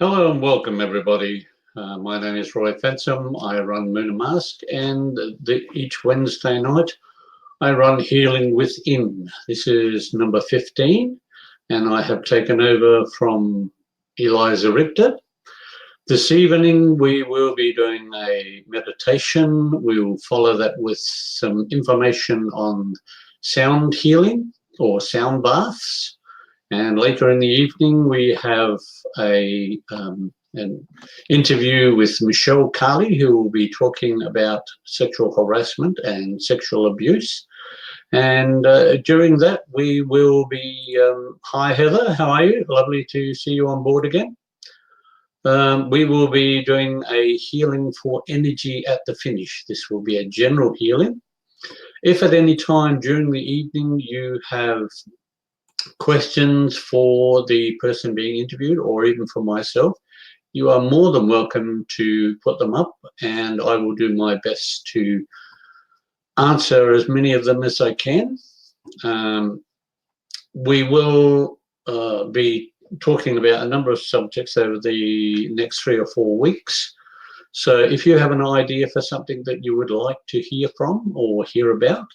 Hello and welcome, everybody. My name is Roy Fensom. I run Moon and Mask, and each Wednesday night I run Healing Within. This is number 15, and I have taken over from Eliza Richter. This evening we will be doing a meditation. We will follow that with some information on sound healing or sound baths. And later in the evening, we have an interview with Michelle Cali, who will be talking about sexual harassment and sexual abuse. And during that, we will be, hi Heather, how are you? Lovely to see you on board again. We will be doing a healing for energy at the finish. This will be a general healing. If at any time during the evening you have questions for the person being interviewed or even for myself, you are more than welcome to put them up, and I will do my best to answer as many of them as I can. We will be talking about a number of subjects over the next 3 or 4 weeks. So if you have an idea for something that you would like to hear from or hear about,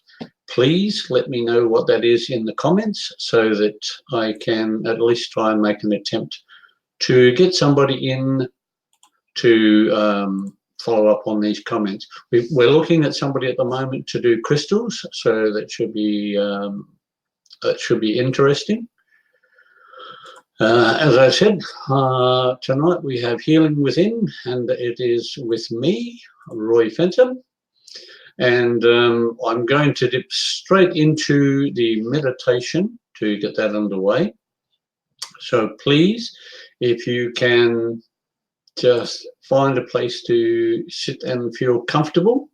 please let me know what that is in the comments so that I can at least try and make an attempt to get somebody in to follow up on these comments. We're looking at somebody at the moment to do crystals, so that should be interesting. As I said, tonight we have Healing Within, and it is with me, Roy Fensom. And I'm going to dip straight into the meditation to get that underway. So please, if you can just find a place to sit and feel comfortable.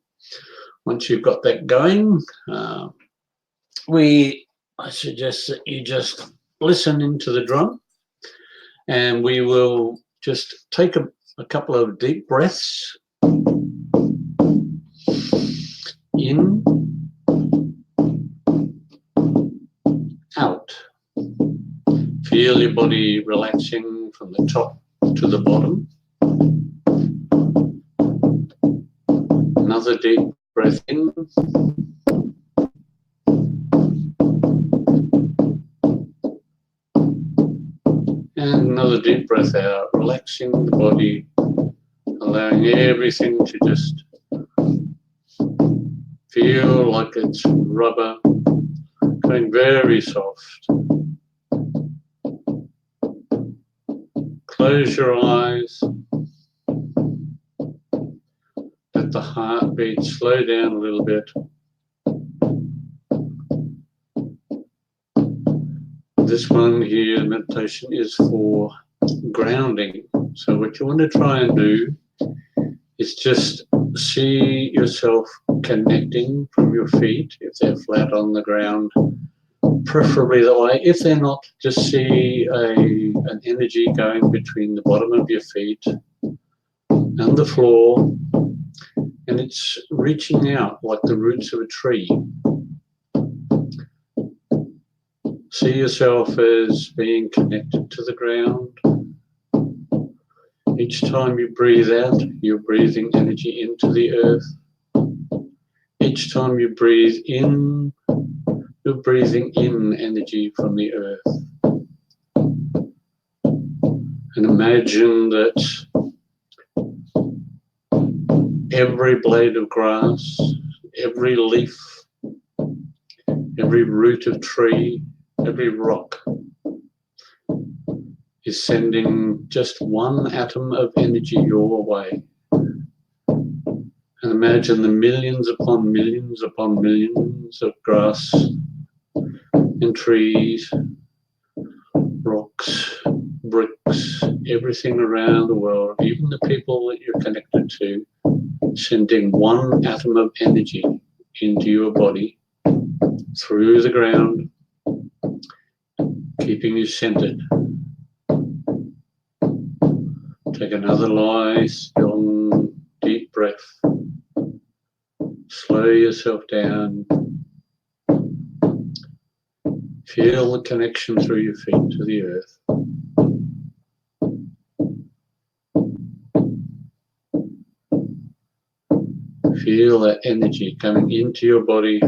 Once you've got that going, I suggest that you just listen into the drum, and we will just take a couple of deep breaths. In, out. Feel your body relaxing from the top to the bottom. Another deep breath in. And another deep breath out, relaxing the body, allowing everything to just feel like it's rubber, going very soft. Close your eyes. Let the heartbeat slow down a little bit. This one here, meditation, is for grounding. So what you want to try and do is just see yourself connecting from your feet, if they're flat on the ground, preferably that way. If they're not, just see an energy going between the bottom of your feet and the floor, and it's reaching out like the roots of a tree. See yourself as being connected to the ground. Each time you breathe out, you're breathing energy into the earth. Each time you breathe in, you're breathing in energy from the earth. And imagine that every blade of grass, every leaf, every root of tree, every rock is sending just one atom of energy your way. And imagine the millions upon millions upon millions of grass and trees, rocks, bricks, everything around the world, even the people that you're connected to, sending one atom of energy into your body through the ground, keeping you centered. Take another nice, long, deep breath. Slow yourself down. Feel the connection through your feet to the earth. Feel that energy coming into your body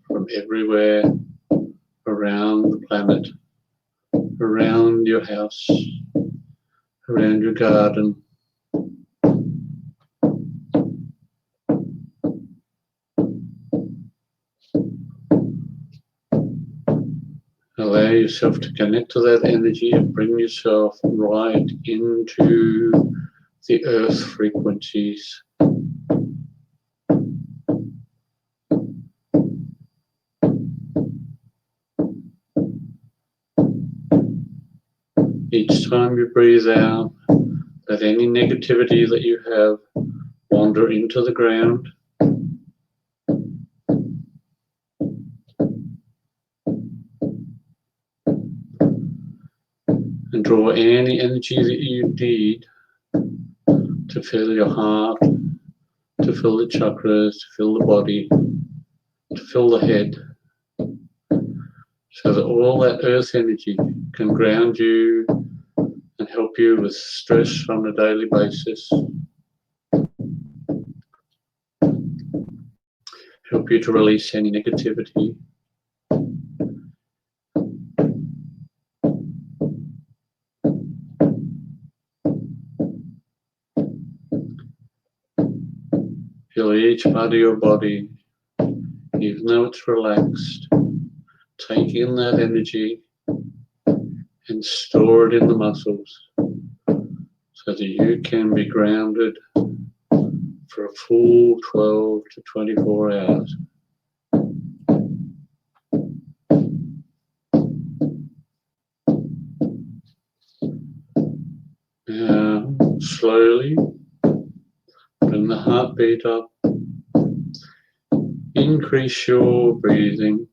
from everywhere around the planet, around your house, around your garden. Allow yourself to connect to that energy and bring yourself right into the earth frequencies. Each time you breathe out, let any negativity that you have wander into the ground. And draw any energy that you need to fill your heart, to fill the chakras, to fill the body, to fill the head, so that all that earth energy can ground you and help you with stress on a daily basis. Help you to release any negativity. Feel each part of your body, even though it's relaxed, take in that energy and store it in the muscles so that you can be grounded for a full 12 to 24 hours. Now, slowly bring the heartbeat up, increase your breathing.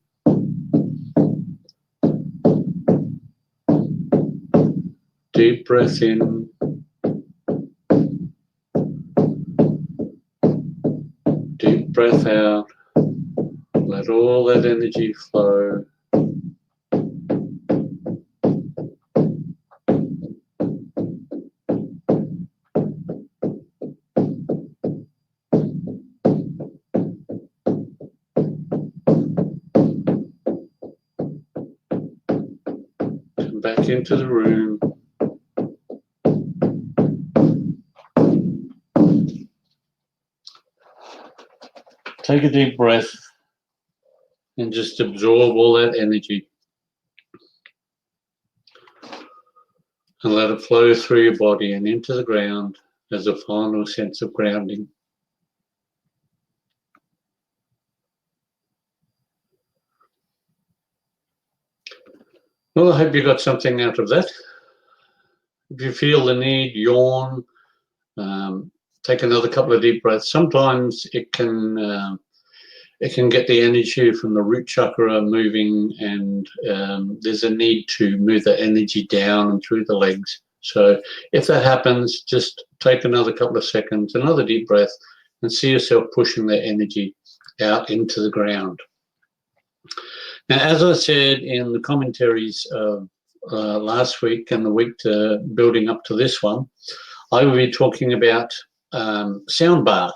Deep breath in, deep breath out. Let all that energy flow. Come back into the room. Take a deep breath and just absorb all that energy. And let it flow through your body and into the ground as a final sense of grounding. Well, I hope you got something out of that. If you feel the need, yawn, take another couple of deep breaths. Sometimes it can get the energy from the root chakra moving, and there's a need to move the energy down and through the legs. So if that happens, just take another couple of seconds, another deep breath, and see yourself pushing the energy out into the ground. Now, as I said in the commentaries last week and the week building up to this one, I will be talking about sound bath.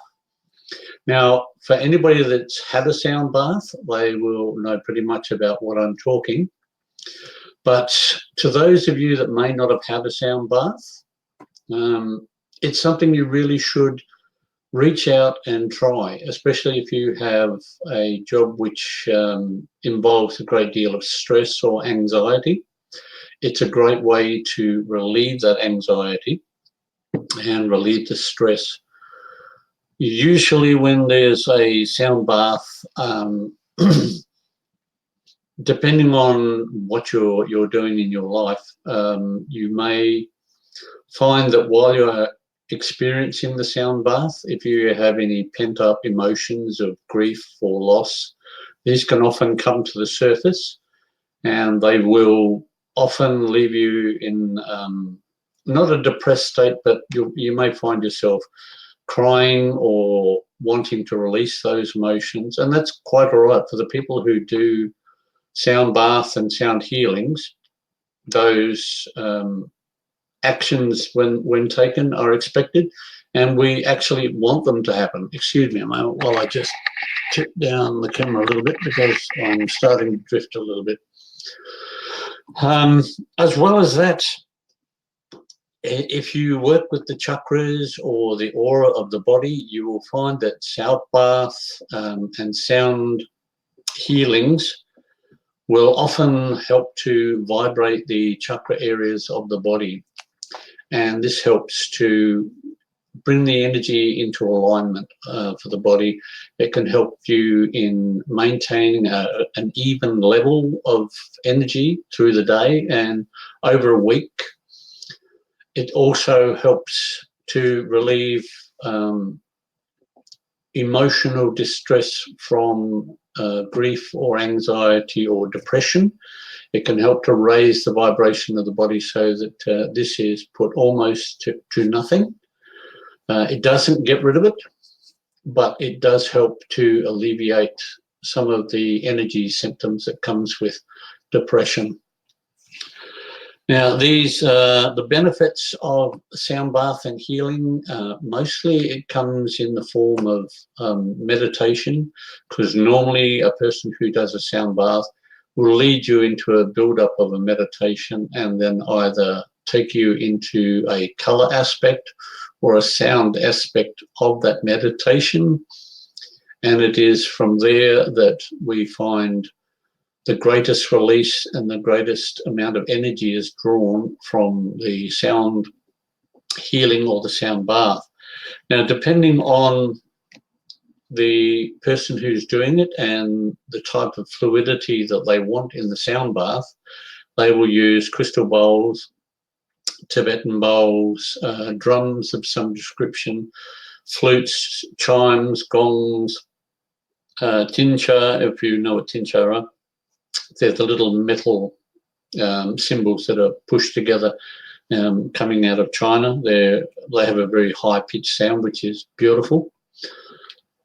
Now, for anybody that's had a sound bath, they will know pretty much about what I'm talking. But to those of you that may not have had a sound bath, it's something you really should reach out and try, especially if you have a job which involves a great deal of stress or anxiety. It's a great way to relieve that anxiety and relieve the stress. Usually when there's a sound bath, depending on what you're doing in your life, you may find that while you're experiencing the sound bath, if you have any pent-up emotions of grief or loss, these can often come to the surface, and they will often leave you in not a depressed state, but you may find yourself crying or wanting to release those emotions, and that's quite all right. For the people who do sound baths and sound healings, those actions when taken are expected, and we actually want them to happen. Excuse me a moment while I just tip down the camera a little bit because I'm starting to drift a little bit. As well as that, if you work with the chakras or the aura of the body, you will find that sound bath and sound healings will often help to vibrate the chakra areas of the body. And this helps to bring the energy into alignment for the body. It can help you in maintaining an even level of energy through the day and over a week. It also helps to relieve emotional distress from grief or anxiety or depression. It can help to raise the vibration of the body so that this is put almost to nothing. It doesn't get rid of it, but it does help to alleviate some of the energy symptoms that comes with depression. Now, these the benefits of sound bath and healing, mostly it comes in the form of meditation, because normally a person who does a sound bath will lead you into a build-up of a meditation and then either take you into a color aspect or a sound aspect of that meditation. And it is from there that we find the greatest release and the greatest amount of energy is drawn from the sound healing or the sound bath. Now, depending on the person who's doing it and the type of fluidity that they want in the sound bath, they will use crystal bowls, Tibetan bowls, drums of some description, flutes, chimes, gongs, tincha, if you know what tincha are. They're the little metal cymbals that are pushed together coming out of China. They have a very high-pitched sound, which is beautiful.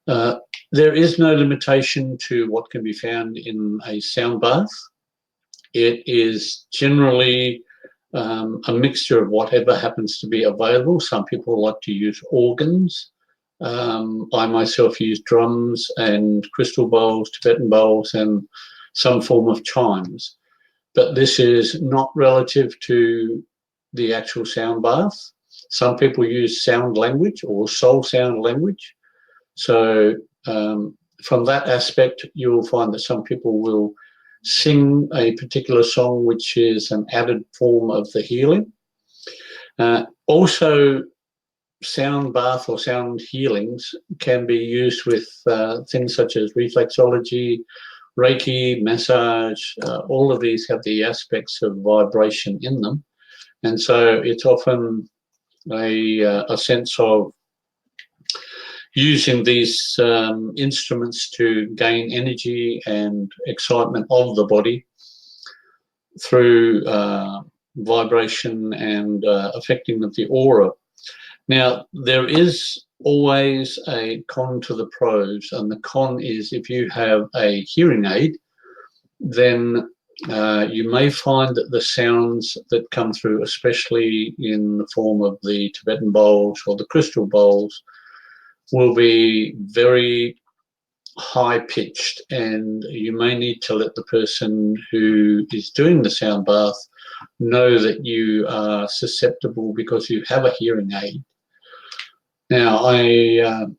There is no limitation to what can be found in a sound bath. It is generally a mixture of whatever happens to be available. Some people like to use organs. I myself use drums and crystal bowls, Tibetan bowls, and some form of chimes. But this is not relative to the actual sound bath. Some people use sound language or soul sound language. So from that aspect, you will find that some people will sing a particular song, which is an added form of the healing. Also, sound bath or sound healings can be used with things such as reflexology, Reiki, massage. All of these have the aspects of vibration in them. And so it's often a sense of using these instruments to gain energy and excitement of the body through vibration and affecting of the aura. Now, there is always a con to the pros, and the con is if you have a hearing aid, then you may find that the sounds that come through, especially in the form of the Tibetan bowls or the crystal bowls, will be very high-pitched, and you may need to let the person who is doing the sound bath know that you are susceptible because you have a hearing aid. Now, I'm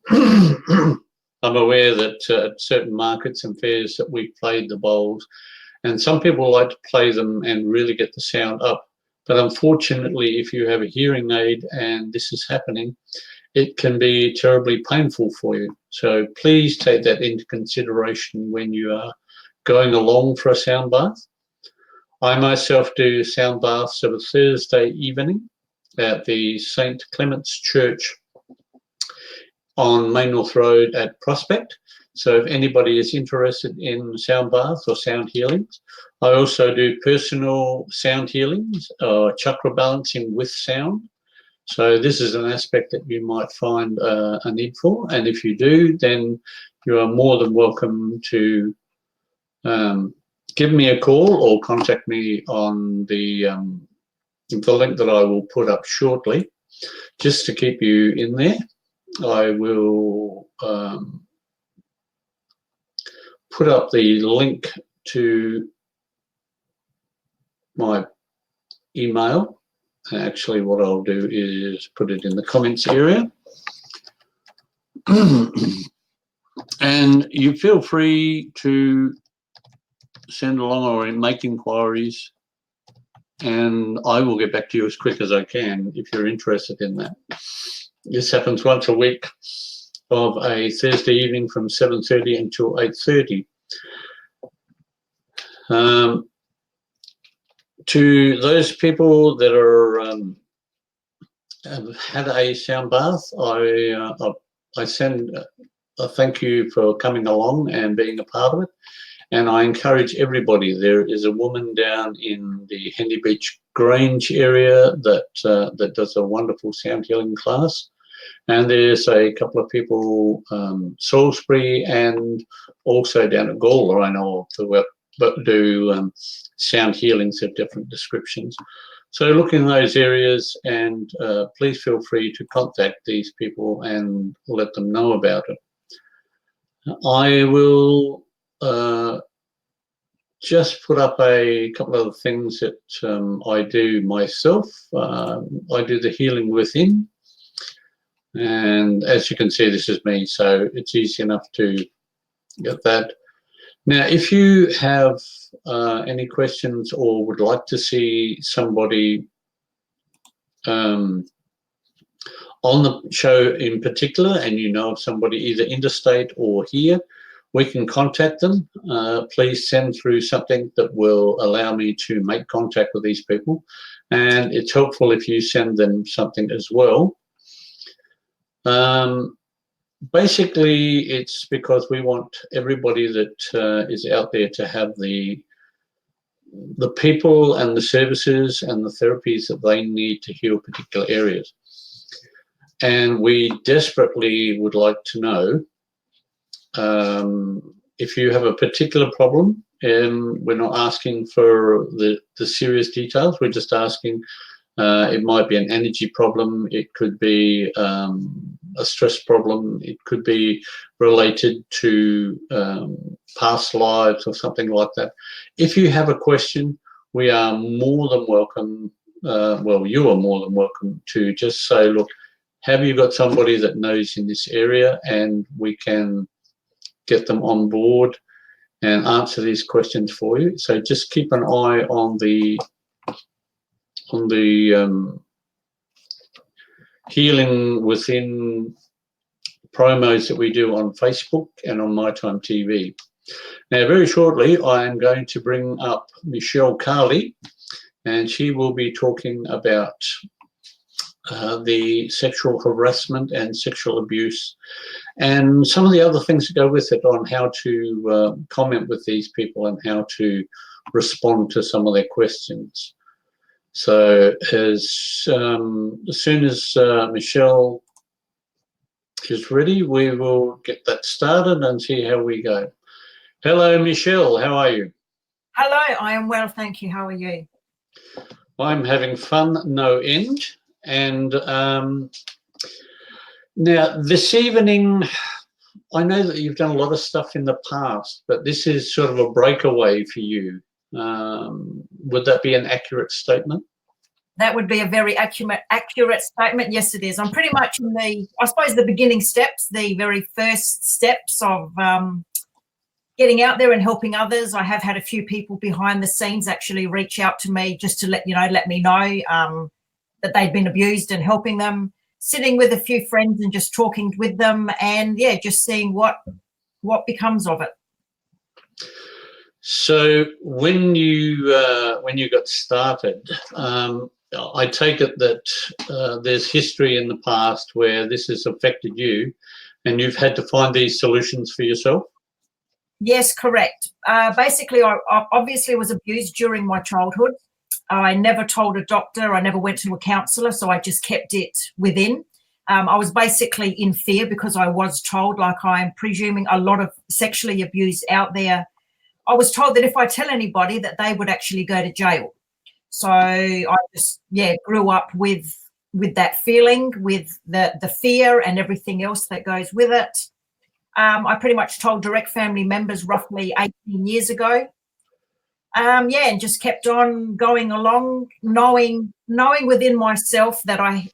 aware that at certain markets and fairs that we've played the bowls, and some people like to play them and really get the sound up. But unfortunately, if you have a hearing aid and this is happening, it can be terribly painful for you. So please take that into consideration when you are going along for a sound bath. I myself do sound baths of a Thursday evening at the St. Clement's Church on Main North Road at Prospect. So if anybody is interested in sound baths or sound healings, I also do personal sound healings, chakra balancing with sound. So this is an aspect that you might find a need for. And if you do, then you are more than welcome to give me a call or contact me on the the link that I will put up shortly, just to keep you in there. I will put up the link to my email. Actually, what I'll do is put it in the comments area. And you feel free to send along or make inquiries, and I will get back to you as quick as I can if you're interested in that. This happens once a week of a Thursday evening from 7:30 until 8:30. To those people that are have had a sound bath, I send a thank you for coming along and being a part of it. And I encourage everybody. There is a woman down in the Hendy Beach Grange area that does a wonderful sound healing class. And there's a couple of people, Salisbury and also down at Gawler, I know of, but do sound healings of different descriptions. So look in those areas, and please feel free to contact these people and let them know about it. I will just put up a couple of things that I do myself. I do the healing within, and as you can see, this is me, so it's easy enough to get that. Now, if you have any questions or would like to see somebody on the show in particular, and you know of somebody either interstate or here, we can contact them. Please send through something that will allow me to make contact with these people. And it's helpful if you send them something as well. Basically, it's because we want everybody that is out there to have the people and the services and the therapies that they need to heal particular areas. And we desperately would like to know if you have a particular problem. And we're not asking for the serious details. We're just asking, it might be an energy problem. It could be a stress problem. It could be related to past lives or something like that. If you have a question, we are more than welcome. Well, you are more than welcome to just say, look, have you got somebody that knows in this area, and we can get them on board and answer these questions for you. So just keep an eye on the healing within promos that we do on Facebook and on My Time TV. Now, very shortly, I am going to bring up Michelle Cali, and she will be talking about the sexual harassment and sexual abuse and some of the other things that go with it, on how to comment with these people and how to respond to some of their questions. So as soon as Michelle is ready, we will get that started and see how we go. Hello, Michelle. How are you? Hello, I am well, thank you. How are you? I'm having fun, no end. And now this evening, I know that you've done a lot of stuff in the past, but this is sort of a breakaway for you. Would that be an accurate statement? That would be a very accurate statement. Yes, it is. I'm pretty much in I suppose, the beginning steps, the very first steps of getting out there and helping others. I have had a few people behind the scenes actually reach out to me just to let me know that they'd been abused, and helping them, sitting with a few friends and just talking with them, and yeah, just seeing what becomes of it. So when you got started, I take it that there's history in the past where this has affected you, and you've had to find these solutions for yourself? Yes, correct. Basically, I obviously was abused during my childhood. I never told a doctor. I never went to a counsellor, so I just kept it within. I was basically in fear because I was told, like I'm presuming a lot of sexually abused out there, I was told that if I tell anybody that they would actually go to jail. So I just, grew up with that feeling, with the fear and everything else that goes with it. I pretty much told direct family members roughly 18 years ago. And just kept on going along, knowing within myself that I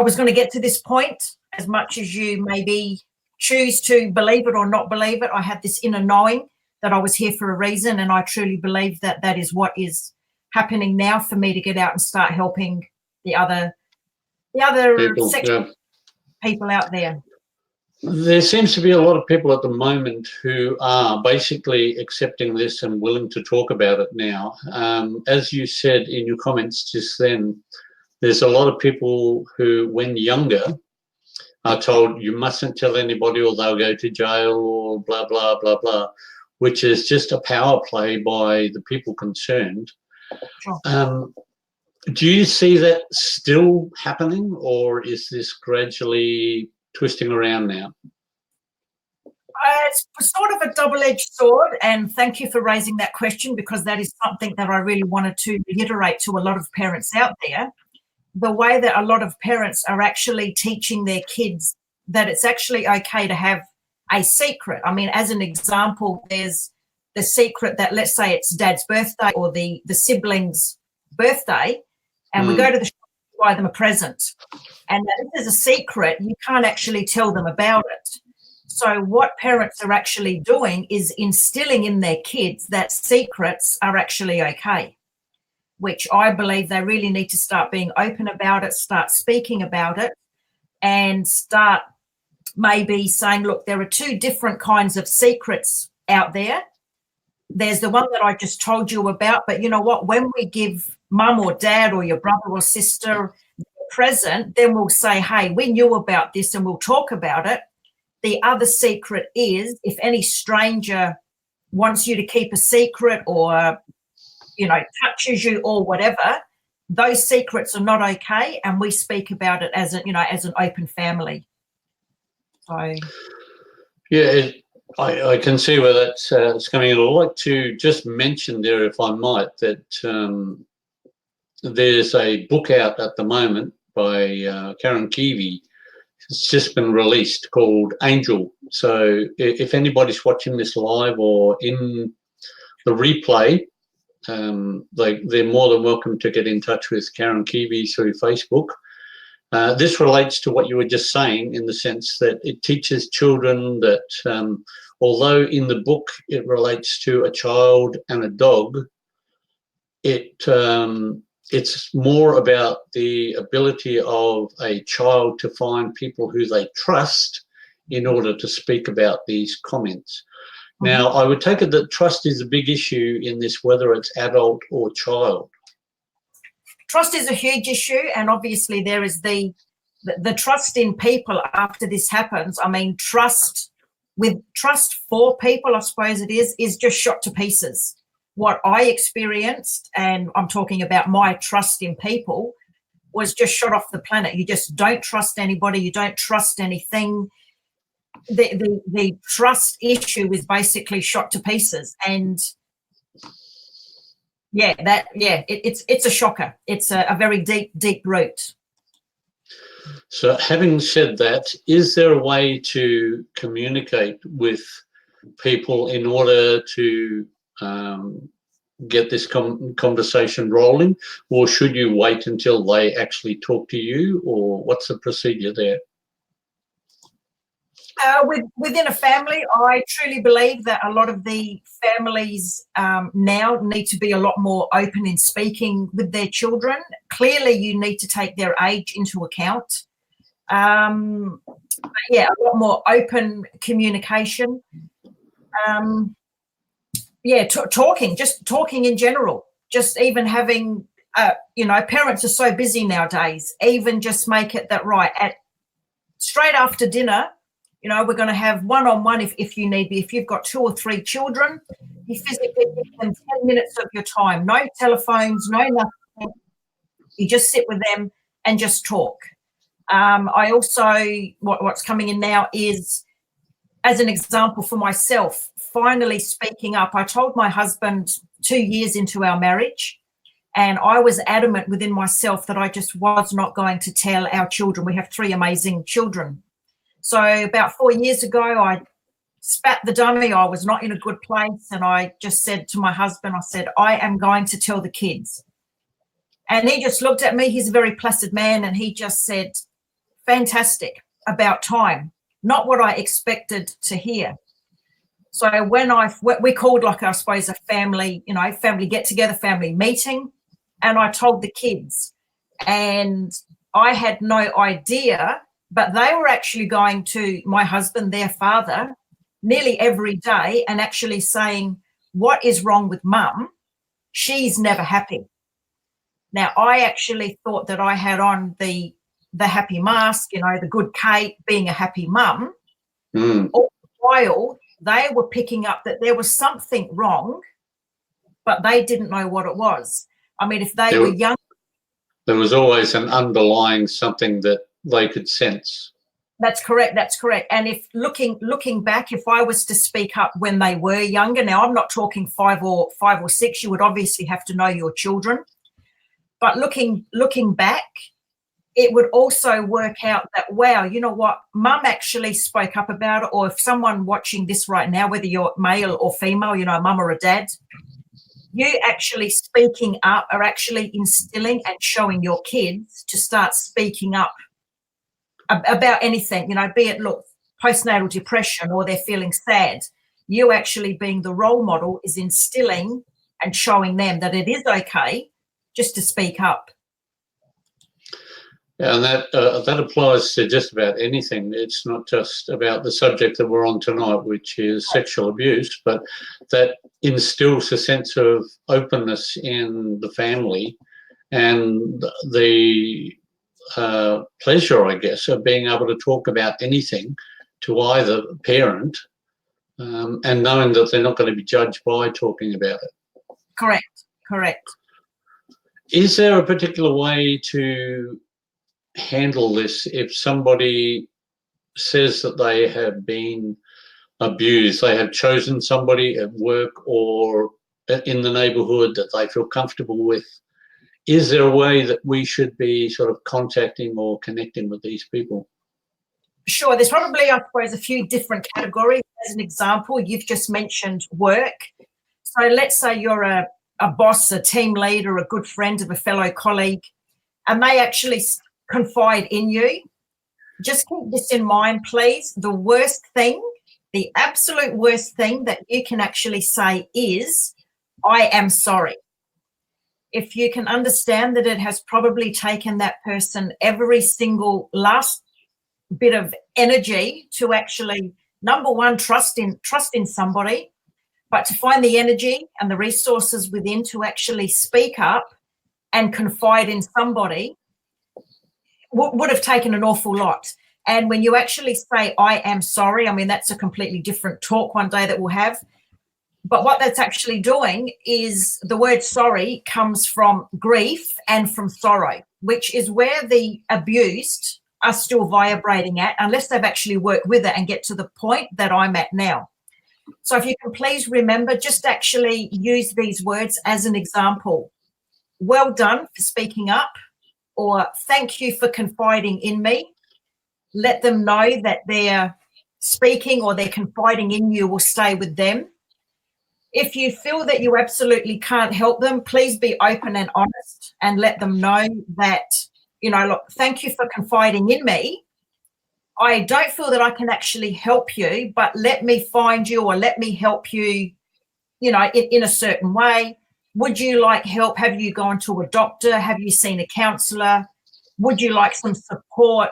was going to get to this point. As much as you maybe choose to believe it or not believe it, I had this inner knowing that I was here for a reason, and I truly believe that that is what is happening now for me to get out and start helping the other people out there. There seems to be a lot of people at the moment who are basically accepting this and willing to talk about it now. As you said in your comments just then, there's a lot of people who, when younger, are told you mustn't tell anybody or they'll go to jail or blah, blah, blah, blah, which is just a power play by the people concerned. Sure. Do you see that still happening, or is this gradually twisting around now? It's sort of a double-edged sword, and thank you for raising that question, because that is something that I really wanted to reiterate to a lot of parents out there. The way that a lot of parents are actually teaching their kids that it's actually okay to have a secret. I mean, as an example, there's the secret that, let's say it's dad's birthday or the sibling's birthday, and we go to the shop to buy them a present. And if there's a secret, you can't actually tell them about it. So what parents are actually doing is instilling in their kids that secrets are actually okay, which I believe they really need to start being open about it, start speaking about it, and start maybe saying, look, there are two different kinds of secrets out there. There's the one that I just told you about, but you know what? When we give mum or dad or your brother or sister a present, then we'll say, hey, we knew about this and we'll talk about it. The other secret is, if any stranger wants you to keep a secret or, touches you or whatever, those secrets are not okay, and we speak about it as an open family. So, yeah, I can see where that's it's coming in. I'd like to just mention there, if I might, that there's a book out at the moment by Karen Keavy. It's just been released, called Angel. So if anybody's watching this live or in the replay, they're more than welcome to get in touch with Karen Keavy through Facebook. This relates to what you were just saying, in the sense that it teaches children that although in the book it relates to a child and a dog, it's more about the ability of a child to find people who they trust in order to speak about these comments. Now, I would take it that trust is a big issue in this, whether it's adult or child. Trust is a huge issue, and obviously there is the trust in people after this happens. I mean, trust for people, I suppose it is just shot to pieces. What I experienced, and I'm talking about my trust in people, was just shot off the planet. You just don't trust anybody. You don't trust anything. The trust issue is basically shot to pieces. And it's a shocker. It's a very deep root. So having said that, is there a way to communicate with people in order to get this conversation rolling, or should you wait until they actually talk to you, or what's the procedure there? Within a family, I truly believe that a lot of the families now need to be a lot more open in speaking with their children. Clearly, you need to take their age into account. A lot more open communication. Talking in general. Just even having, parents are so busy nowadays. Even just make it that right at straight after dinner. We're going to have one-on-one if you need be. If you've got 2 or 3 children, you physically give them 10 minutes of your time. No telephones, no nothing. You just sit with them and just talk. I also, what's coming in now is, as an example for myself, finally speaking up. I told my husband 2 years into our marriage And I was adamant within myself that I just was not going to tell our children. We have 3 amazing children. So about 4 years ago, I spat the dummy. I was not in a good place. And I just said to my husband, I said, I am going to tell the kids. And he just looked at me. He's a very placid man. And he just said, fantastic, about time. Not what I expected to hear. So when we called, like, I suppose, a family, family get together, family meeting, and I told the kids, and I had no idea, but they were actually going to my husband, their father, nearly every day and actually saying, what is wrong with mum? She's never happy. Now, I actually thought that I had on the happy mask, the good Kate, being a happy mum. All the while, they were picking up that there was something wrong, but they didn't know what it was. I mean, if they were young. There was always an underlying something that they could sense. That's correct. And if looking back, if I was to speak up when they were younger, now I'm not talking 5 or 6, you would obviously have to know your children. But looking back, it would also work out that, wow, you know what, mum actually spoke up about it. Or if someone watching this right now, whether you're male or female, mum or a dad, you actually speaking up are actually instilling and showing your kids to start speaking up about anything, be it, look, postnatal depression or they're feeling sad. You actually being the role model is instilling and showing them that it is okay just to speak up. Yeah, and that applies to just about anything. It's not just about the subject that we're on tonight, which is sexual abuse, but that instills a sense of openness in the family and the pleasure, I guess, of being able to talk about anything to either parent and knowing that they're not going to be judged by talking about it. Correct. Is there a particular way to handle this if somebody says that they have been abused, they have chosen somebody at work or in the neighbourhood that they feel comfortable with? Is there a way that we should be sort of contacting or connecting with these people? Sure. There's probably, I suppose, a few different categories. As an example, you've just mentioned work. So let's say you're a boss, a team leader, a good friend of a fellow colleague, and they actually confide in you. Just keep this in mind, please. The worst thing, the absolute worst thing that you can actually say is, I am sorry. If you can understand that it has probably taken that person every single last bit of energy to actually, number one, trust in somebody, but to find the energy and the resources within to actually speak up and confide in somebody would have taken an awful lot. And when you actually say, I am sorry, I mean, that's a completely different talk one day that we'll have. But what that's actually doing is the word sorry comes from grief and from sorrow, which is where the abused are still vibrating at, unless they've actually worked with it and get to the point that I'm at now. So if you can please remember, just actually use these words as an example. Well done for speaking up, or thank you for confiding in me. Let them know that their speaking or their confiding in you will stay with them. If you feel that you absolutely can't help them, please be open and honest and let them know that, look, thank you for confiding in me. I don't feel that I can actually help you, but let me find you or let me help you, in a certain way. Would you like help? Have you gone to a doctor? Have you seen a counsellor? Would you like some support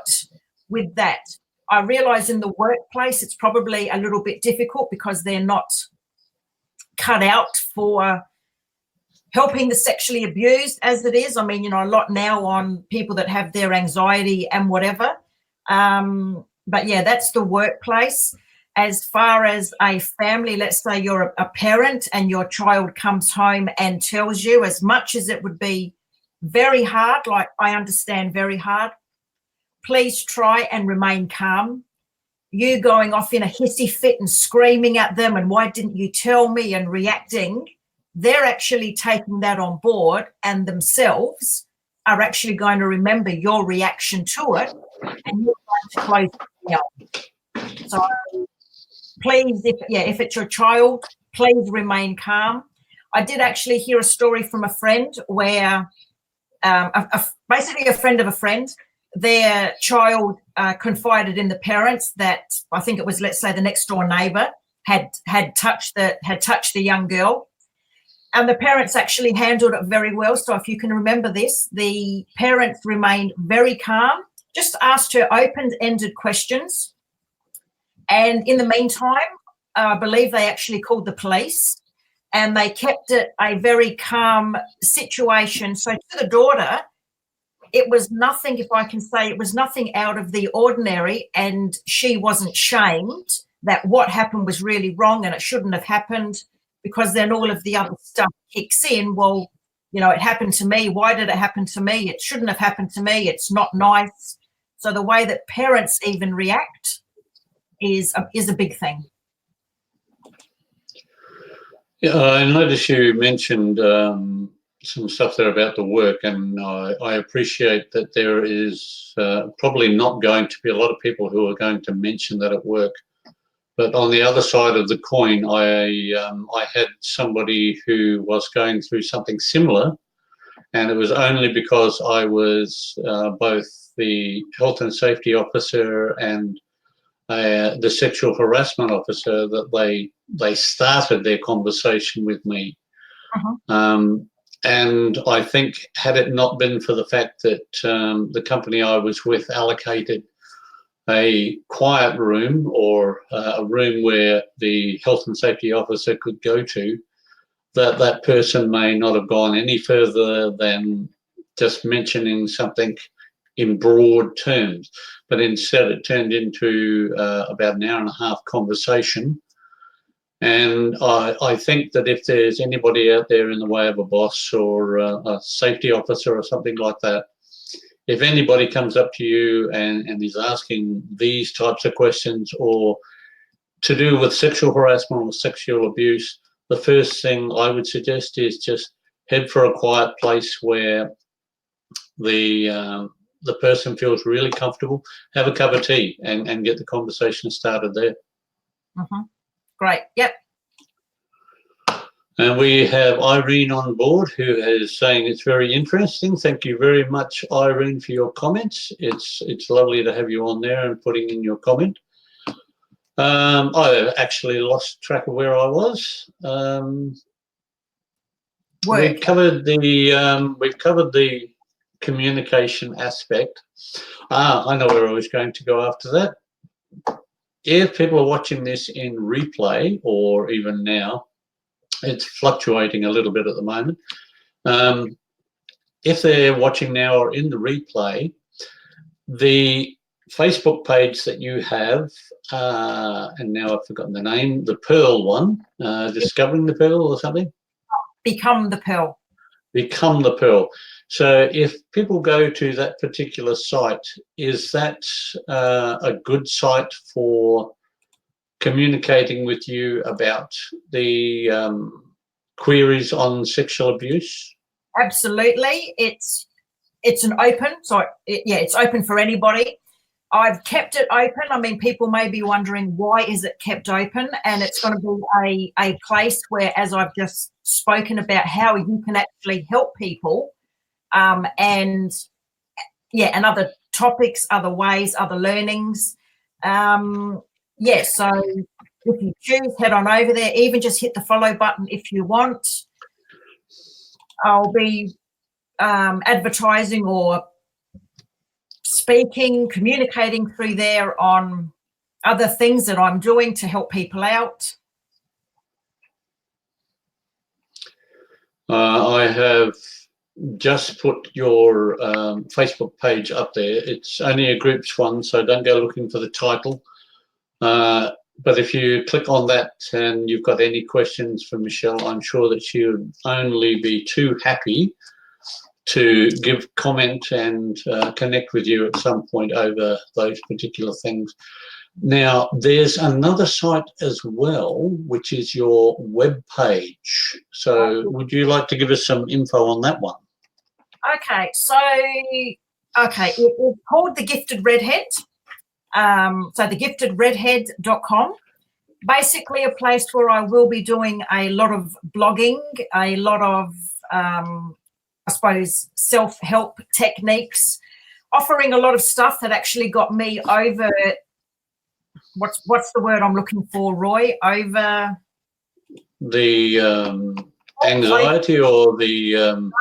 with that? I realise in the workplace it's probably a little bit difficult because they're not cut out for helping the sexually abused as it is. I mean, a lot now on people that have their anxiety and whatever. But yeah, that's the workplace. As far as a family, let's say you're a parent and your child comes home and tells you, as much as it would be very hard, like I understand very hard, please try and remain calm. You going off in a hissy fit and screaming at them and why didn't you tell me and reacting, they're actually taking that on board and themselves are actually going to remember your reaction to it, and you're going to close it down. So please, if it's your child, please remain calm. I did actually hear a story from a friend where basically a friend of a friend, their child confided in the parents that, I think it was, let's say, the next door neighbour had touched the young girl. And the parents actually handled it very well. So if you can remember this, the parents remained very calm, just asked her open-ended questions. And in the meantime, I believe they actually called the police, and they kept it a very calm situation. So to the daughter, it was nothing, if I can say, it was nothing out of the ordinary, and she wasn't shamed that what happened was really wrong and it shouldn't have happened. Because then all of the other stuff kicks in. Well, it happened to me. Why did it happen to me? It shouldn't have happened to me. It's not nice. So the way that parents even react is a big thing. Yeah, I noticed you mentioned some stuff there about the work, and I appreciate that there is probably not going to be a lot of people who are going to mention that at work. But on the other side of the coin, I had somebody who was going through something similar, and it was only because I was both the health and safety officer and the sexual harassment officer that they started their conversation with me. And I think had it not been for the fact that the company I was with allocated a quiet room or a room where the health and safety officer could go to, that person may not have gone any further than just mentioning something in broad terms. But instead it turned into about an hour and a half conversation. And I think that if there's anybody out there in the way of a boss or a safety officer or something like that, if anybody comes up to you and is asking these types of questions or to do with sexual harassment or sexual abuse, the first thing I would suggest is just head for a quiet place where the person feels really comfortable, have a cup of tea and get the conversation started there. Great. Yep. And we have Irene on board who is saying it's very interesting. Thank you very much, Irene, for your comments. It's lovely to have you on there and putting in your comment. I actually lost track of where I was. We've covered the communication aspect. I know where I was going to go after that. If people are watching this in replay or even now, it's fluctuating a little bit at the moment. If they're watching now or in the replay, the Facebook page that you have, and now I've forgotten the name, the Pearl one, Discovering the Pearl or something? Become the Pearl. Become the Pearl. So if people go to that particular site, is that a good site for communicating with you about the queries on sexual abuse? Absolutely. It's an open, so it's open for anybody. I've kept it open. I mean, people may be wondering, why is it kept open? And it's going to be a place where, as I've just spoken about, how you can actually help people, and other topics, other ways, other learnings. So if you choose, head on over there. Even just hit the follow button if you want. I'll be advertising or speaking, communicating through there on other things that I'm doing to help people out. I have just put your Facebook page up there. It's only a groups one, so don't go looking for the title. But if you click on that and you've got any questions for Michelle, I'm sure that she would only be too happy to give comment and connect with you at some point over those particular things. Now, there's another site as well, which is your web page. So would you like to give us some info on that one? Okay, so, it's called The Gifted Redhead. So thegiftedredhead.com. Basically a place where I will be doing a lot of blogging, a lot of, I suppose, self-help techniques, offering a lot of stuff that actually got me over, what's the word I'm looking for, Roy? Over the anxiety or the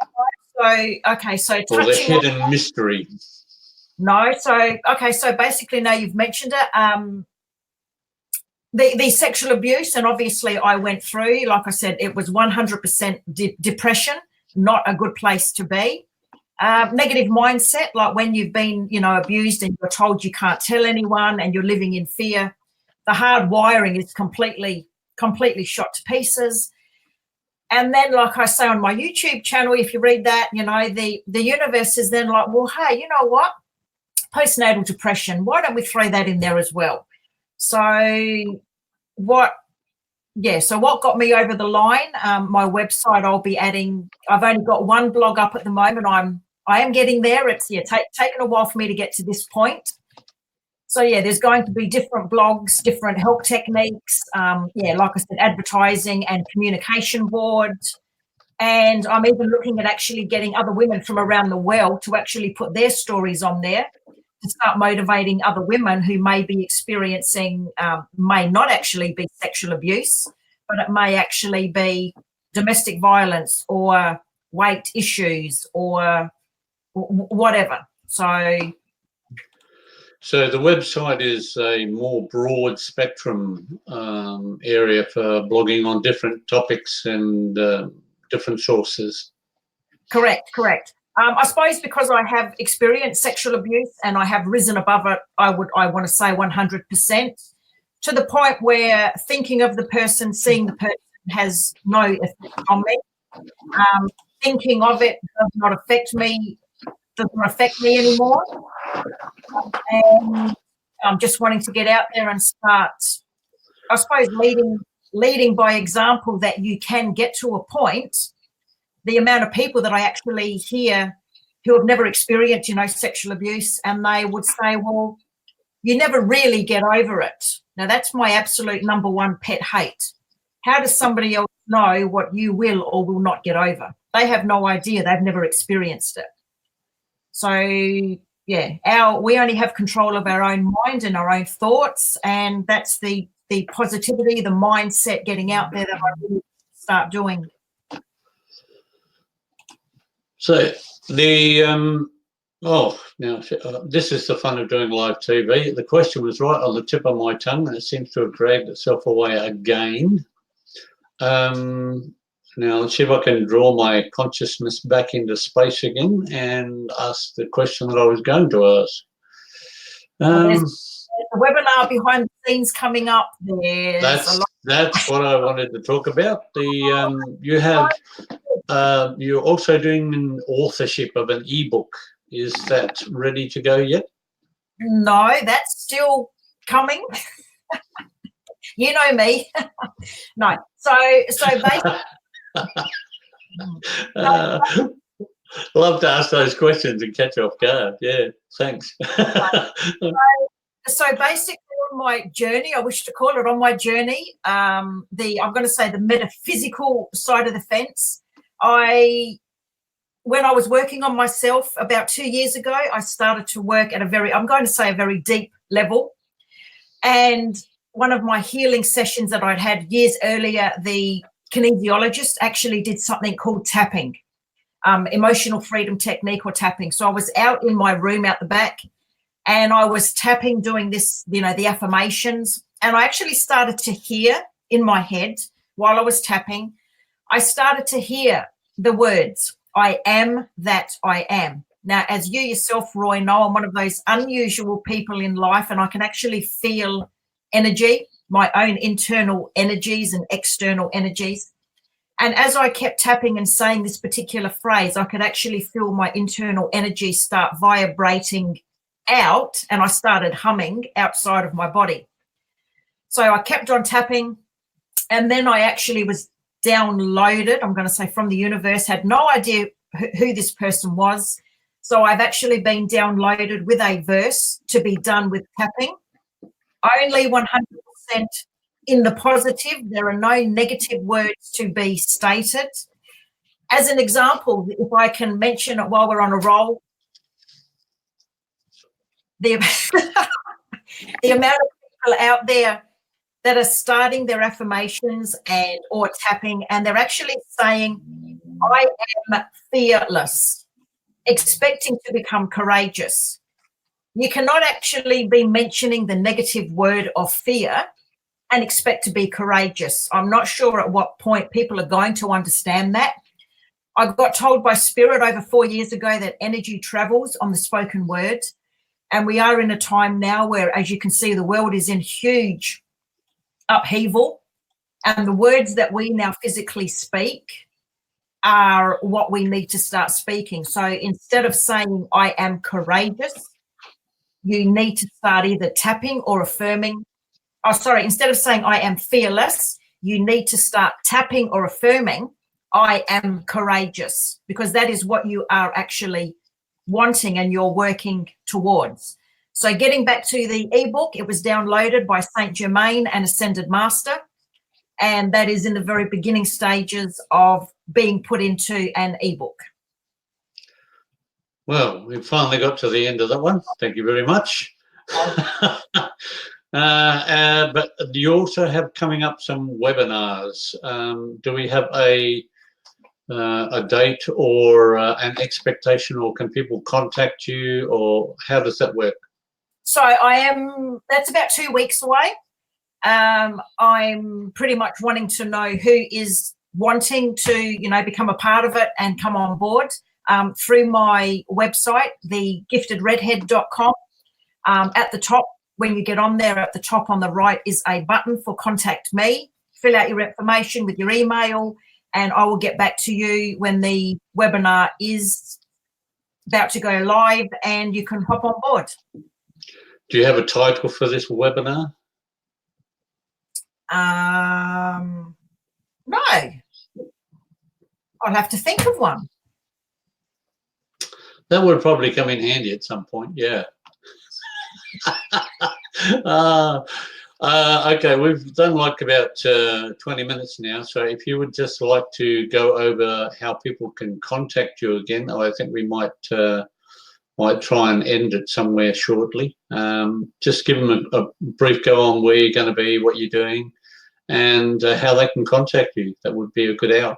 so or the hidden mystery. No, so basically, now you've mentioned it. The sexual abuse, and obviously I went through, like I said, it was 100% depression, not a good place to be. Negative mindset, like when you've been, abused and you're told you can't tell anyone and you're living in fear, the hard wiring is completely shot to pieces. And then, like I say on my YouTube channel, if you read that, the universe is then like, well, hey, you know what? Postnatal depression, why don't we throw that in there as well? So what got me over the line, my website, I'll be adding, I've only got one blog up at the moment. I am getting there. It's taken a while for me to get to this point. So there's going to be different blogs, different help techniques, like I said, advertising and communication boards. And I'm even looking at actually getting other women from around the world to actually put their stories on there to start motivating other women who may be experiencing, may not actually be sexual abuse, but it may actually be domestic violence or weight issues or whatever. So the website is a more broad spectrum area for blogging on different topics and different sources. Correct. I suppose because I have experienced sexual abuse and I have risen above it, I want to say 100%, to the point where thinking of the person, seeing the person has no effect on me. Thinking of it does not affect me anymore. And I'm just wanting to get out there and start, I suppose, leading by example, that you can get to a point. The amount of people that I actually hear who have never experienced, sexual abuse, and they would say, well, you never really get over it. Now, that's my absolute number one pet hate. How does somebody else know what you will or will not get over? They have no idea. They've never experienced it. So, we only have control of our own mind and our own thoughts, and that's the positivity, the mindset, getting out there that I really start doing. So this is the fun of doing live TV. The question was right on the tip of my tongue, and it seems to have dragged itself away again. Now let's see if I can draw my consciousness back into space again and ask the question that I was going to ask. There's a webinar behind the scenes coming up. That's what I wanted to talk about. You're also doing an authorship of an ebook. Is that ready to go yet? No, that's still coming. You know me. No. So basically, love to ask those questions and catch you off guard. Yeah, thanks. So basically, on my journey, I wish to call it on my journey, I'm going to say the metaphysical side of the fence. When I was working on myself about 2 years ago, I started to work at a very deep level. And one of my healing sessions that I'd had years earlier, the kinesiologist actually did something called tapping, emotional freedom technique, or tapping. So I was out in my room out the back, and I was tapping, doing this, the affirmations. And I actually started to hear in my head while I was tapping, I started to hear the words, I am that I am. Now, as you yourself, Roy, know, I'm one of those unusual people in life, and I can actually feel energy, my own internal energies and external energies. And as I kept tapping and saying this particular phrase, I could actually feel my internal energy start vibrating out, and I started humming outside of my body. So I kept on tapping, and then I actually was downloaded, I'm going to say, from the universe, had no idea who this person was. So I've actually been downloaded with a verse to be done with tapping. Only 100% in the positive. There are no negative words to be stated. As an example, if I can mention it while we're on a roll, the amount of people out there that are starting their affirmations and or tapping, and they're actually saying, I am fearless, expecting to become courageous. You cannot actually be mentioning the negative word of fear and expect to be courageous. I'm not sure at what point people are going to understand that. I got told by Spirit over 4 years ago that energy travels on the spoken word. And we are in a time now where, as you can see, the world is in huge upheaval. And the words that we now physically speak are what we need to start speaking. So instead of saying, I am courageous, you need to start either tapping or affirming. Oh, sorry, instead of saying, I am fearless, you need to start tapping or affirming, I am courageous, because that is what you are actually wanting and you're working towards. So getting back to the ebook, it was downloaded by Saint Germain and Ascended Master, and that is in the very beginning stages of being put into an ebook. Well, we finally got to the end of that one. Thank you very much. But you also have coming up some webinars. Do we have a date or an expectation, or can people contact you, or how does that work? So that's about 2 weeks away. I'm pretty much wanting to know who is wanting to, become a part of it and come on board through my website, thegiftedredhead.com. At the top, when you get on there, at the top on the right is a button for contact me. Fill out your information with your email, and I will get back to you when the webinar is about to go live and you can hop on board. Do you have a title for this webinar? No. I'll have to think of one. That would probably come in handy at some point, yeah. Okay, we've done like about 20 minutes now, so if you would just like to go over how people can contact you again, I think we might try and end it somewhere shortly. Just give them a brief go on where you're going to be, what you're doing, and how they can contact you. That would be a good out.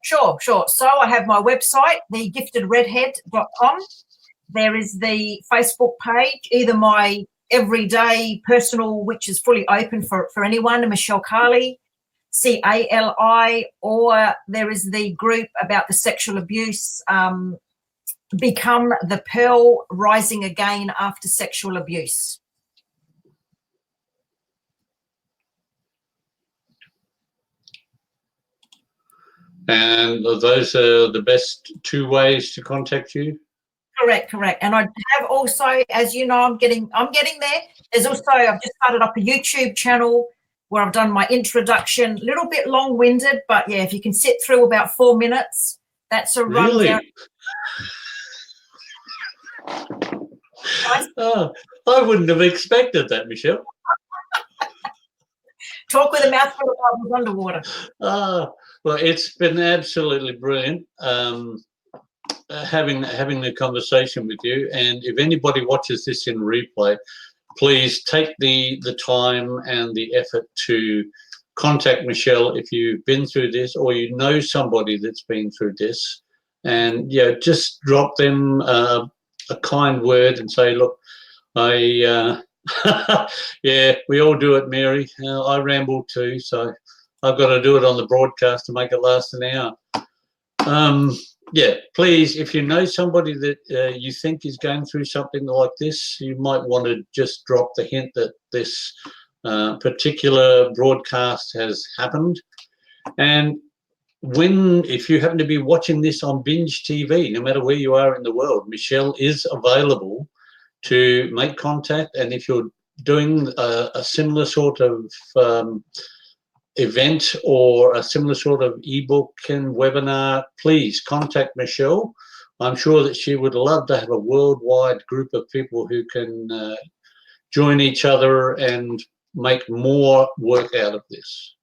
Sure. So I have my website, thegiftedredhead.com. There is the Facebook page, either my everyday personal, which is fully open for anyone, Michelle Cali, CALI, or there is the group about the sexual abuse, Become the Pearl, Rising Again After Sexual Abuse. And those are the best 2 ways to contact you? Correct. And I have also, as you know, I'm getting there. There's also, I've just started up a YouTube channel where I've done my introduction, a little bit long-winded, but yeah, if you can sit through about 4 minutes, that's a really? rundown. Oh, I wouldn't have expected that, Michelle. Talk with a mouthful of bubbles underwater. Well, it's been absolutely brilliant having the conversation with you. And if anybody watches this in replay, please take the time and the effort to contact Michelle if you've been through this or you know somebody that's been through this, and just drop them a kind word and say, look, yeah, we all do it, Mary. I ramble too, so I've got to do it on the broadcast to make it last an hour. Yeah, please, if you know somebody that you think is going through something like this, you might want to just drop the hint that this particular broadcast has happened. And if you happen to be watching this on Binge TV, no matter where you are in the world, Michelle is available to make contact. And if you're doing a similar sort of event or a similar sort of ebook and webinar, please contact Michelle. I'm sure that she would love to have a worldwide group of people who can join each other and make more work out of this.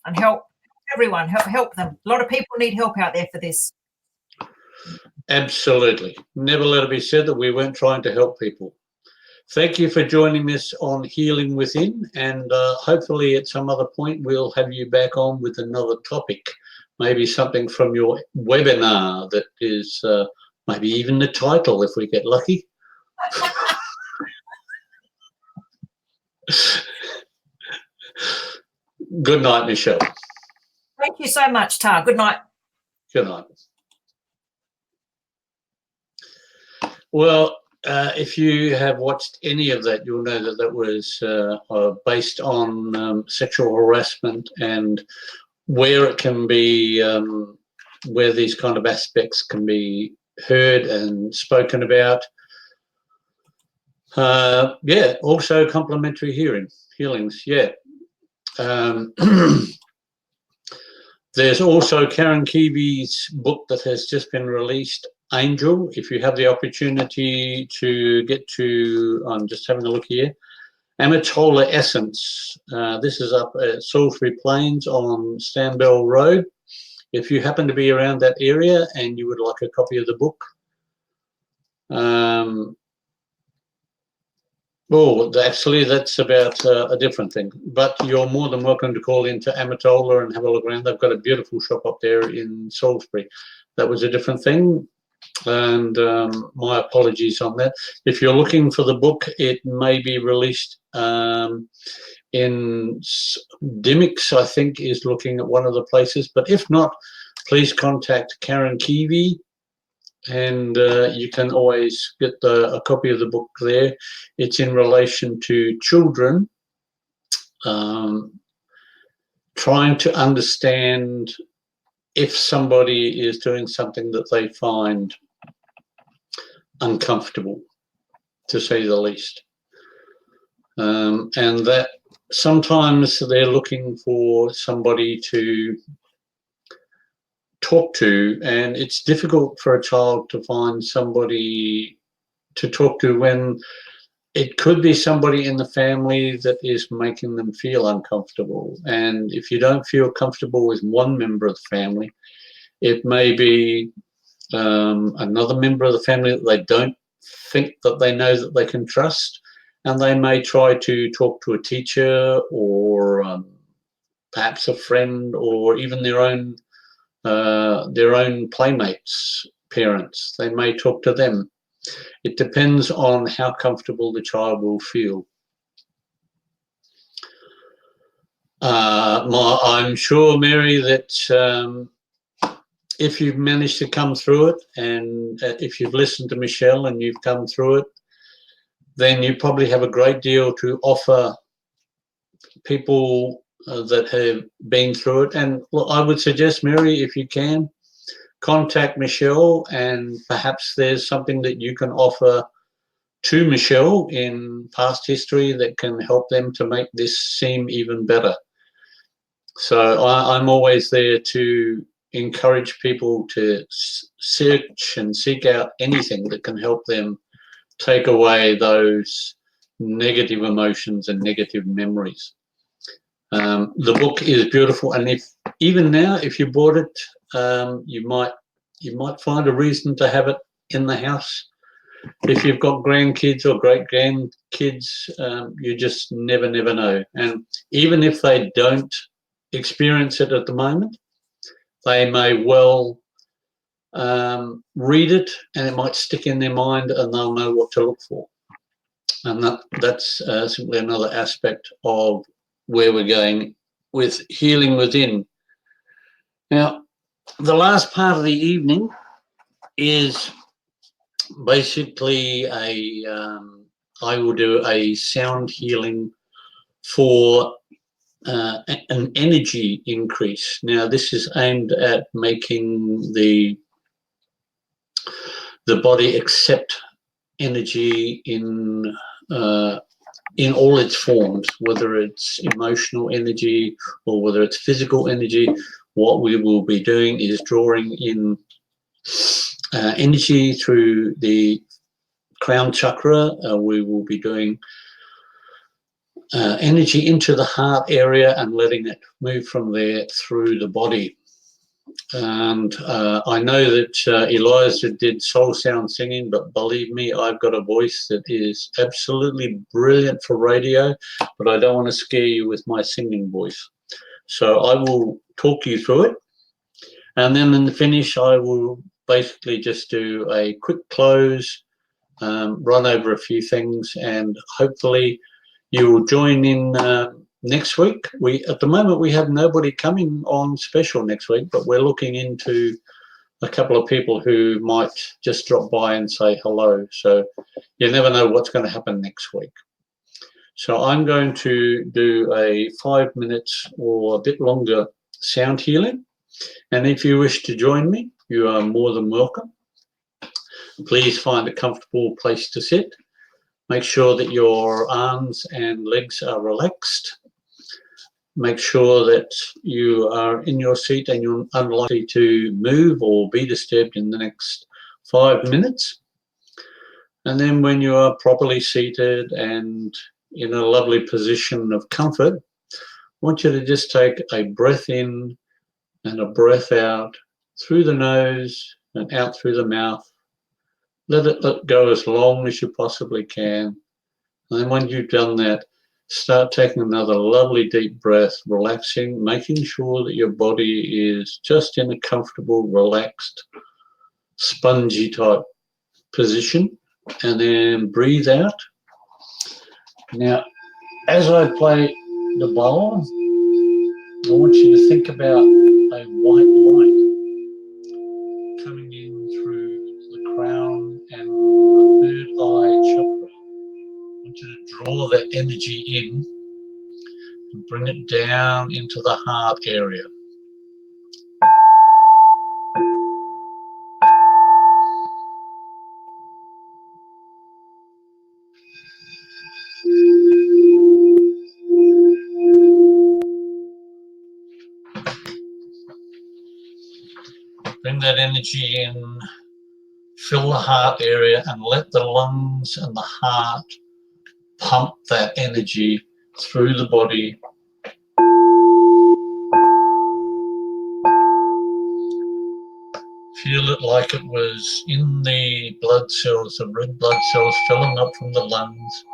And help everyone, help them. A lot of people need help out there for this. Absolutely. Never let it be said that we weren't trying to help people. Thank you for joining us on Healing Within, and hopefully at some other point we'll have you back on with another topic, maybe something from your webinar that is maybe even the title if we get lucky. Good night, Michelle. Thank you so much, Tar. Good night. Good night. Well, if you have watched any of that, you'll know that that was based on sexual harassment and where it can be, where these kind of aspects can be heard and spoken about. Yeah, also complementary healings, yeah. There's also Karen Keavy's book that has just been released, Angel. If you have the opportunity to get to, I'm just having a look here, Amatola Essence. This is up at Salisbury Plains on Stanbell Road. If you happen to be around that area and you would like a copy of the book, oh, actually, that's about a different thing. But you're more than welcome to call into Amatola and have a look around. They've got a beautiful shop up there in Salisbury. That was a different thing. And my apologies on that. If you're looking for the book, it may be released in Dimmicks, I think, is looking at one of the places. But if not, please contact Karen Keavy, and you can always get a copy of the book there. It's in relation to children trying to understand if somebody is doing something that they find uncomfortable, to say the least. And that sometimes they're looking for somebody to talk to, and it's difficult for a child to find somebody to talk to when it could be somebody in the family that is making them feel uncomfortable. And if you don't feel comfortable with one member of the family, it may be another member of the family that they don't think that they know that they can trust, and they may try to talk to a teacher or perhaps a friend or even their own playmates' parents. They may talk to them. It depends on how comfortable the child will feel. I'm sure, Mary, that if you've managed to come through it, and if you've listened to Michelle and you've come through it, then you probably have a great deal to offer people that have been through it. And look, I would suggest, Mary, if you can, contact Michelle, and perhaps there's something that you can offer to Michelle in past history that can help them to make this seem even better. So I'm always there to encourage people to search and seek out anything that can help them take away those negative emotions and negative memories. The book is beautiful, and if even now, if you bought it, you might find a reason to have it in the house. If you've got grandkids or great grandkids, you just never know. And even if they don't experience it at the moment, they may well read it, and it might stick in their mind, and they'll know what to look for. And that's simply another aspect of where we're going with Healing Within. Now, the last part of the evening is basically I will do a sound healing for an energy increase. Now, this is aimed at making the body accept energy in in all its forms, whether it's emotional energy or whether it's physical energy. What we will be doing is drawing in energy through the crown chakra. We will be doing energy into the heart area and letting it move from there through the body. And I know that Eliza did soul sound singing, but believe me, I've got a voice that is absolutely brilliant for radio, but I don't want to scare you with my singing voice. So I will talk you through it. And then in the finish, I will basically just do a quick close, run over a few things, and hopefully you will join in next week. At the moment, we have nobody coming on special next week, but we're looking into a couple of people who might just drop by and say hello. So you never know what's going to happen next week. So I'm going to do a 5 minutes or a bit longer sound healing. And if you wish to join me, you are more than welcome. Please find a comfortable place to sit. Make sure that your arms and legs are relaxed. Make sure that you are in your seat and you're unlikely to move or be disturbed in the next 5 minutes. And then when you are properly seated and in a lovely position of comfort, I want you to just take a breath in and a breath out through the nose and out through the mouth. Let it go as long as you possibly can. And then when you've done that, start taking another lovely deep breath, relaxing, making sure that your body is just in a comfortable, relaxed, spongy type position. And then breathe out. Now, as I play the bowl, I want you to think about a white light coming in through the crown and the third eye chakra. I want you to draw that energy in and bring it down into the heart area. Bring that energy in, fill the heart area, and let the lungs and the heart pump that energy through the body. Feel it like it was in the blood cells, the red blood cells filling up from the lungs.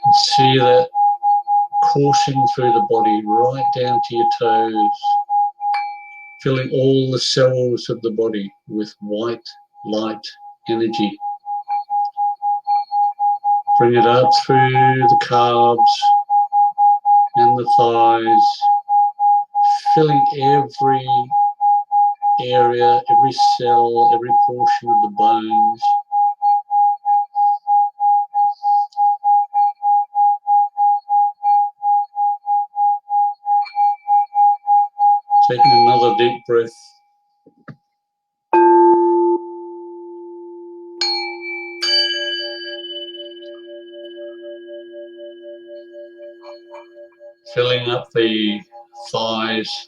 And see that coursing through the body right down to your toes, filling all the cells of the body with white light energy. Bring it up through the calves and the thighs, filling every area, every cell, every portion of the bones. Taking another deep breath. Filling up the thighs,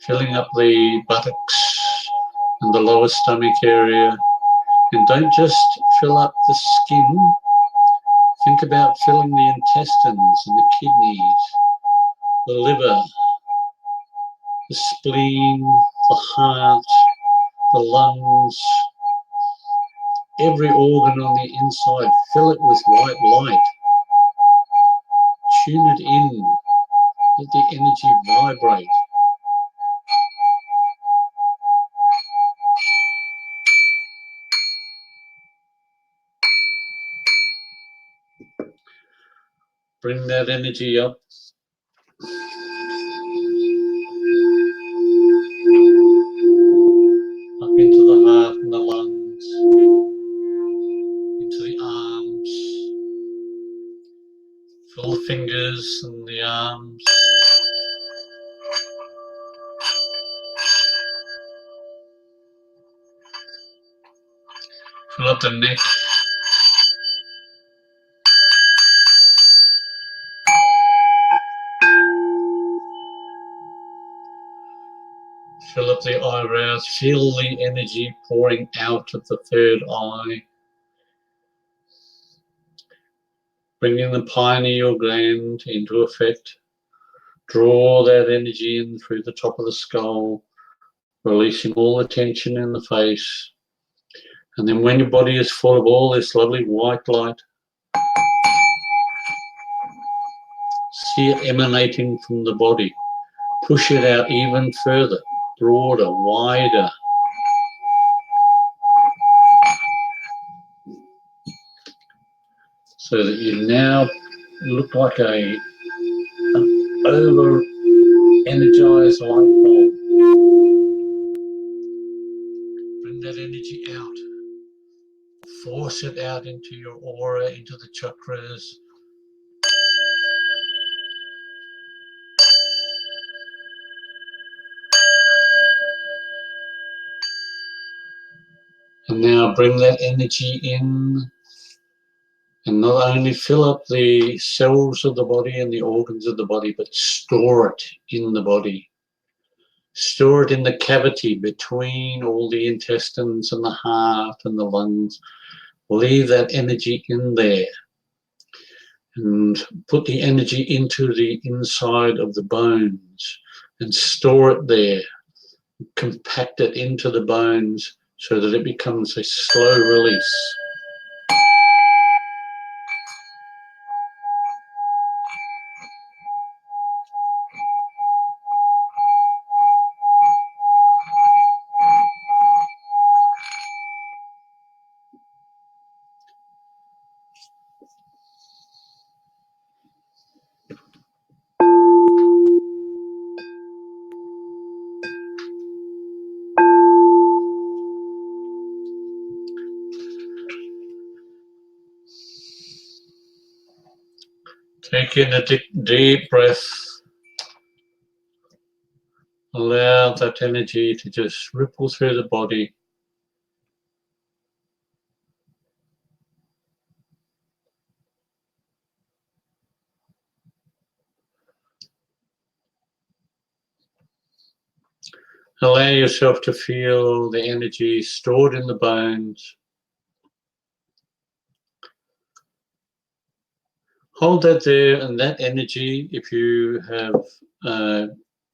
filling up the buttocks and the lower stomach area. And don't just fill up the skin. Think about filling the intestines and the kidneys, the liver, the spleen, the heart, the lungs, every organ on the inside. Fill it with white light. Tune it in. Let the energy vibrate. Bring that energy up. Up into the heart and the lungs, into the arms. Fill the fingers and the arms. Fill up the neck. Fill up the eyebrows. Feel the energy pouring out of the third eye. Bringing the pineal gland into effect. Draw that energy in through the top of the skull, releasing all the tension in the face. And then when your body is full of all this lovely white light, see it emanating from the body. Push it out even further, broader, wider. So that you now look like an over-energized light bulb. Bring that energy out. Force it out into your aura, into the chakras. And now bring that energy in, and not only fill up the cells of the body and the organs of the body, but store it in the body. Store it in the cavity between all the intestines and the heart and the lungs. Leave that energy in there. And put the energy into the inside of the bones and store it there. Compact it into the bones so that it becomes a slow release. Take in a deep breath. Allow that energy to just ripple through the body. Allow yourself to feel the energy stored in the bones. Hold that there, and that energy, if you have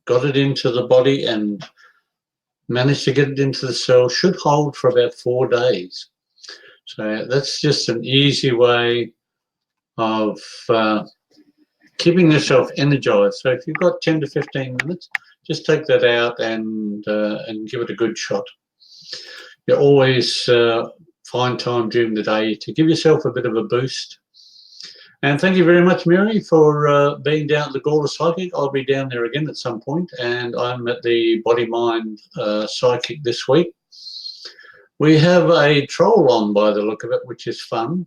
got it into the body and managed to get it into the cell, should hold for about 4 days. So that's just an easy way of keeping yourself energized. So if you've got 10 to 15 minutes, just take that out and give it a good shot. You always find time during the day to give yourself a bit of a boost. And thank you very much, Mary, for being down at the Gawler Psychic. I'll be down there again at some point, and I'm at the Body Mind Psychic this week. We have a troll on by the look of it, which is fun.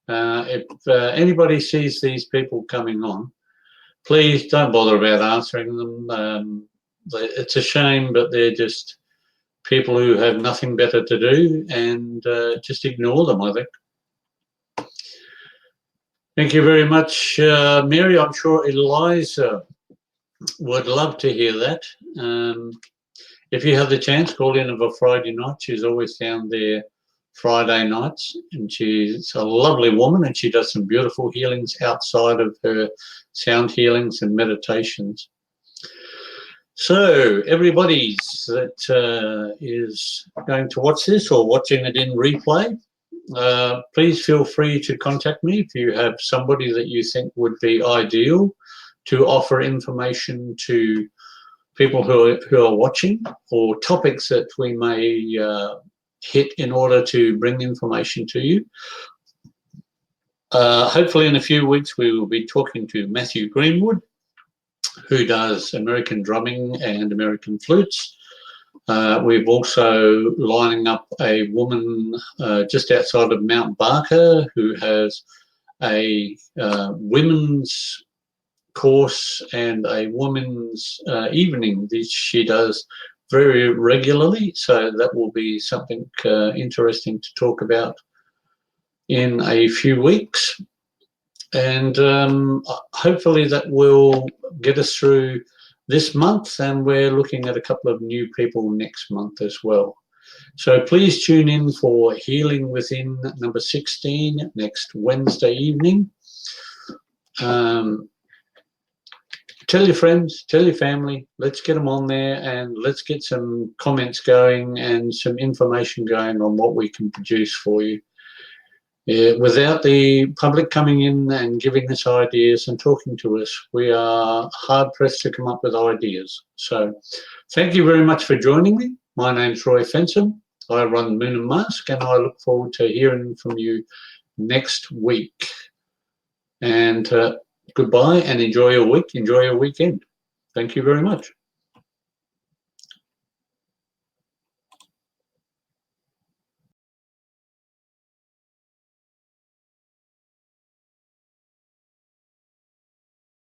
If anybody sees these people coming on, please don't bother about answering them. It's a shame, but they're just people who have nothing better to do, and just ignore them, I think. Thank you very much, Mary. I'm sure Eliza would love to hear that. If you have the chance, call in of a Friday night. She's always down there Friday nights, and she's a lovely woman, and she does some beautiful healings outside of her sound healings and meditations. So everybody that is going to watch this or watching it in replay, please feel free to contact me if you have somebody that you think would be ideal to offer information to people who are watching, or topics that we may hit in order to bring information to you. Hopefully in a few weeks we will be talking to Matthew Greenwood, who does American drumming and American flutes. We've also lining up a woman just outside of Mount Barker who has a women's course and a women's evening that she does very regularly, so that will be something interesting to talk about in a few weeks. And hopefully that will get us through this month, and we're looking at a couple of new people next month as well. So please tune in for Healing Within number 16 next Wednesday evening. Tell your friends, tell your family, let's get them on there, and let's get some comments going and some information going on what we can produce for you. Without the public coming in and giving us ideas and talking to us, we are hard pressed to come up with ideas. So thank you very much for joining me. My name's Roy Fensom. I run Moon and Mask, and I look forward to hearing from you next week. And goodbye, and enjoy your week, enjoy your weekend. Thank you very much.